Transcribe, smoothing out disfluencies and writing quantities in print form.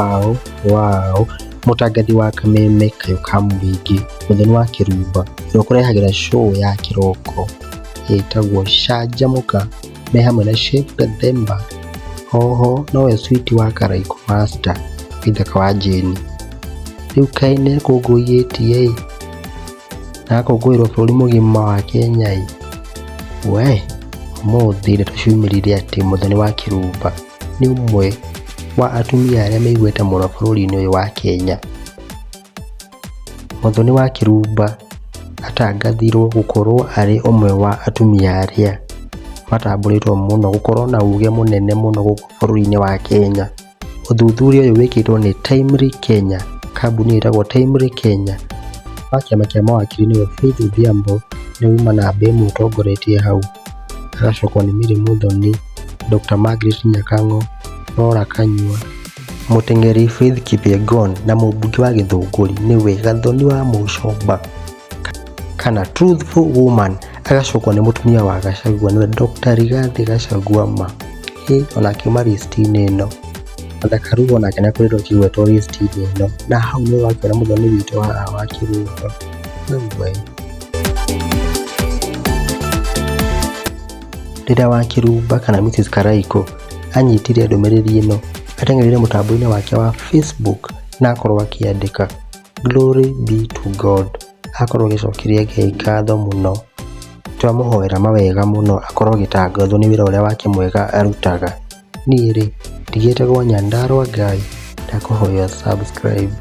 wow. Mũtangathi wa Kameme Kayũ ka Mũingĩ Mũthoni wa Kĩrumba ũrĩa ũkũrehagĩra show ya kĩroko ĩtagwo Canjamũka me hamwe na Chef Gathemba. Oho nowe Sweet wa Karaiko Master Waithaka wa Jane. Rĩu kaĩ nĩakũngũithĩtie na akũngũĩrwo bũrũri mũgima wa Kenya we ũmũthĩ tũciumĩrire atĩ Mũthoni wa Kĩrumba nĩ ũmwe wa atumia arĩa maiguĩte mũno bũrũri-inĩ ũyũ wa Kenya. Mũthoni wa Kĩrumba atangathirwo gũkorwo arĩ ũmwe wa atumia arĩa matambũrĩtwo mũno gũkorwo na uge mũnene mũno gũkũ bũrũri-inĩ wa Kenya. Ũthuthuria ũyũ wĩkĩtwo nĩ Timely Kenya, kambuni ĩtagwo Timely Kenya wa kĩama kĩa mawakiri nĩwe Faith Odhiambo nĩ uma namba ĩmwe ũtongoretie hau, agacokwo nĩ Mary Muthoni, Dr. Margaret Nyakang'o, Flora Kanyua, mũteng'eri Faith Kipyegon na mũmbunge wa Gĩthũngũri nĩwe Gathoni wa Mũcomba kana Truthful Woman, agacokwo nĩ mũtumia wa Gachagua nĩwe Dr. Rigathi Gachagua ona akiuma list-inĩ ĩno. Martha Karua onake nĩakoretwo akĩgwetwo list-inĩ ĩno, na hau nĩ wakĩona Mũthoni witũ wa Kĩrumba. Rĩrĩa wa Kĩrumba kana Mrs. Karaiko anyitire ndũmĩrĩri ĩno ateng'erire mũtambo-inĩ wake wa Facebook na akorwo akĩandĩka Glory be to God, akorwo agĩcokeria Ngai ngatho mũno, twamũhoera mawega mũno, akorwo agĩtangathwo nĩ wĩra ũrĩa wake mwega arutaga. Niĩ ndigĩte gwa Nyandarua Ngai, ndakũhoya subscribe.